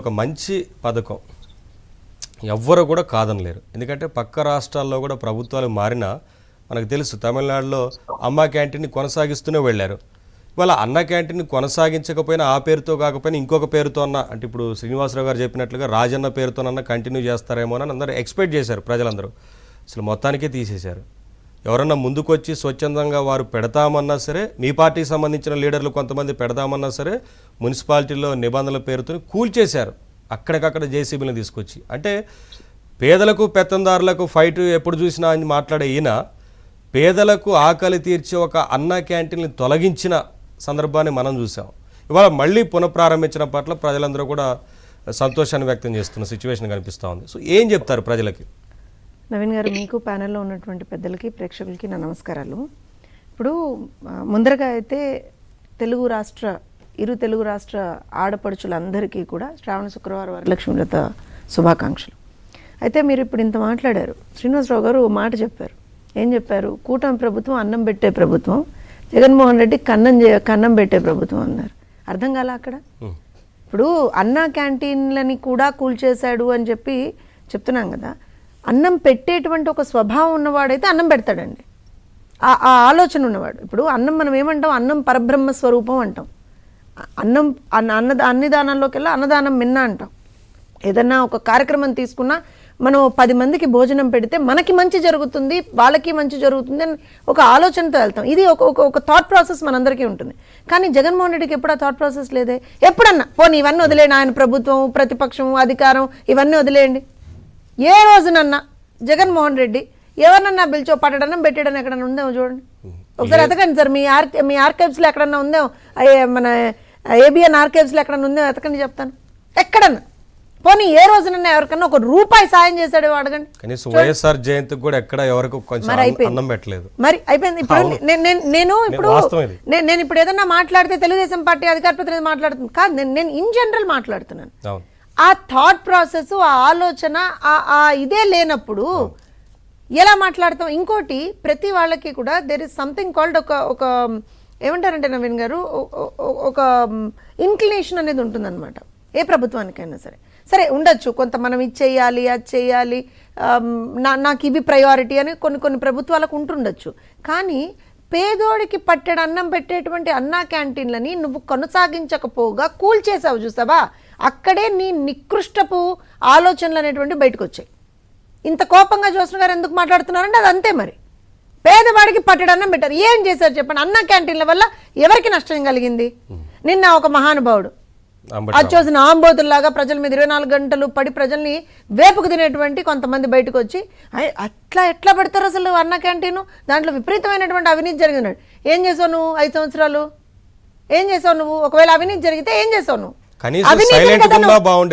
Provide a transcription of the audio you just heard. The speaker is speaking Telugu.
ఒక మంచి పథకం ఎవ్వరు కూడా కాదనలేరు. ఎందుకంటే పక్క రాష్ట్రాల్లో కూడా ప్రభుత్వాలు మారినా మనకు తెలుసు, తమిళనాడులో అమ్మ క్యాంటీన్ని కొనసాగిస్తూనే వెళ్ళారు. ఇవాళ అన్న క్యాంటీన్ని కొనసాగించకపోయినా ఆ పేరుతో కాకపోయినా ఇంకొక పేరుతో అన్న, అంటే ఇప్పుడు శ్రీనివాసరావు గారు చెప్పినట్లుగా రాజన్న పేరుతోనన్నా కంటిన్యూ చేస్తారేమో అని అందరూ ఎక్స్పెక్ట్ చేశారు ప్రజలందరూ. అసలు మొత్తానికే తీసేశారు. ఎవరన్నా ముందుకొచ్చి స్వచ్ఛందంగా వారు పెడతామన్నా సరే, మీ పార్టీకి సంబంధించిన లీడర్లు కొంతమంది పెడతామన్నా సరే మున్సిపాలిటీలో నిబంధనల పేరుతో కూల్చేశారు అక్కడికక్కడ జేసీబీని తీసుకొచ్చి. అంటే పేదలకు పెత్తందారులకు ఫైట్ ఎప్పుడు చూసినా అని మాట్లాడే ఈయన పేదలకు ఆకలి తీర్చే ఒక అన్న క్యాంటీన్ని తొలగించిన సందర్భాన్ని మనం చూసాం. ఇవాళ మళ్ళీ పునఃప్రారంభించడం పట్ల ప్రజలందరూ కూడా సంతోషాన్ని వ్యక్తం చేస్తున్న సిచ్యువేషన్ కనిపిస్తూ ఉంది. సో ఏం చెప్తారు ప్రజలకి? నవీన్ గారు, మీకు ప్యానెల్లో ఉన్నటువంటి పెద్దలకి ప్రేక్షకులకి నా నమస్కారాలు. ఇప్పుడు ముందరగా అయితే ఇరు తెలుగు రాష్ట్ర ఆడపడుచులందరికీ కూడా శ్రావణ శుక్రవారం వరలక్ష్మి వ్రత శుభాకాంక్షలు. అయితే మీరు ఇప్పుడు ఇంత మాట్లాడారు. శ్రీనివాసరావు గారు ఓ మాట చెప్పారు. ఏం చెప్పారు? కూటమి ప్రభుత్వం అన్నం పెట్టే ప్రభుత్వం, జగన్మోహన్ రెడ్డి కన్నం పెట్టే ప్రభుత్వం అన్నారు. అర్థం కాల అక్కడ? ఇప్పుడు అన్న క్యాంటీన్లని కూడా కూల్చేశాడు అని చెప్పి చెప్తున్నాం కదా. అన్నం పెట్టేటువంటి ఒక స్వభావం ఉన్నవాడైతే అన్నం పెడతాడండి, ఆ ఆలోచన ఉన్నవాడు. ఇప్పుడు అన్నం మనం ఏమంటాం? అన్నం పరబ్రహ్మ స్వరూపం అంటాం. అన్నం అన్ని దానాల్లోకి వెళ్ళి అన్నదానం మిన్న అంటాం. ఏదన్నా ఒక కార్యక్రమం తీసుకున్నా మనం 10 మందికి భోజనం పెడితే మనకి మంచి జరుగుతుంది, వాళ్ళకి మంచి జరుగుతుంది అని ఒక ఆలోచనతో వెళ్తాం. ఇది ఒక థాట్ ప్రాసెస్ మనందరికీ ఉంటుంది. కానీ జగన్మోహన్ రెడ్డికి ఎప్పుడు ఆ థాట్ ప్రాసెస్ లేదే. ఎప్పుడన్నా పోనీ ఇవన్నీ వదిలేయండి, ఆయన ప్రభుత్వం, ప్రతిపక్షం, అధికారం ఇవన్నీ వదిలేయండి. ఏ రోజునన్నా జగన్మోహన్ రెడ్డి ఎవరినన్నా పిలిచో పట్టడనం పెట్టడం ఎక్కడన్నా ఉందేమో చూడండి ఒకసారి. ఎతకండి సార్, మీ ఆర్కైవ్స్లో ఎక్కడన్నా ఉందేమో, మన ఏబిఎన్ ఆర్కైవ్స్లో ఎక్కడన్నా ఉందేమో ఎతకండి, చెప్తాను. ఎక్కడన్నా పోనీ ఏ రోజునన్నా ఎవరికన్నా ఒక రూపాయి సాయం చేశాడు అడగండి. కనీసం వైఎస్ఆర్ జయంతికి కూడా ఎక్కడ ఎవరికి కొంచెం అన్నం పెట్టలేదు. మరి అయిపోయింది. ఇప్పుడు నేను ఇప్పుడు ఏదన్నా మాట్లాడితే తెలుగుదేశం పార్టీ అధికార ప్రతినిధి మాట్లాడుతుంది కాదు, నేను ఇన్ జనరల్ మాట్లాడుతున్నాను. ఆ థాట్ ప్రాసెస్, ఆ ఆలోచన, ఆ ఇదే లేనప్పుడు ఎలా మాట్లాడతాం? ఇంకోటి, ప్రతి వాళ్ళకి కూడా దేర్ ఇస్ సంథింగ్ కాల్డ్ ఒక ఏమంటారంటే నవీన్ గారు, ఒక ఇన్క్లినేషన్ అనేది ఉంటుందన్నమాట. ఏ ప్రభుత్వానికైనా సరే ఉండొచ్చు. కొంత మనం ఇది చేయాలి, అది చేయాలి, నాకు ఇవి ప్రయారిటీ అని కొన్ని ప్రభుత్వాలకు ఉంటుండొచ్చు. కానీ పేదోడికి పట్టెడు అన్నం పెట్టేటువంటి అన్నా క్యాంటీన్లని నువ్వు కొనసాగించకపోగా కూల్చేసావు చూసావా, అక్కడే నీ నికృష్టపు ఆలోచనలు అనేటువంటి బయటకు వచ్చాయి. ఇంత కోపంగా జోస్న గారు ఎందుకు మాట్లాడుతున్నారంటే అది అంతే. మరి పేదవాడికి పట్టడన్నం పెట్టారు, ఏం చేశారు చెప్పండి? అన్న క్యాంటీన్ల వల్ల ఎవరికి నష్టం కలిగింది? నిన్న ఒక మహానుభావుడు అచ్చోసిన ఆంబోతుల్లాగా ప్రజల మీద 24 గంటలు పడి ప్రజల్ని వేపుకు తినేటువంటి కొంతమంది బయటకు వచ్చి ఎట్లా పెడతారు అసలు అన్న క్యాంటీను? దాంట్లో విపరీతమైనటువంటి అవినీతి జరిగినాడు. ఏం చేసావు నువ్వు 5 సంవత్సరాలు? ఏం చేసావు నువ్వు? ఒకవేళ అవినీతి జరిగితే ఏం చేసావు నువ్వు?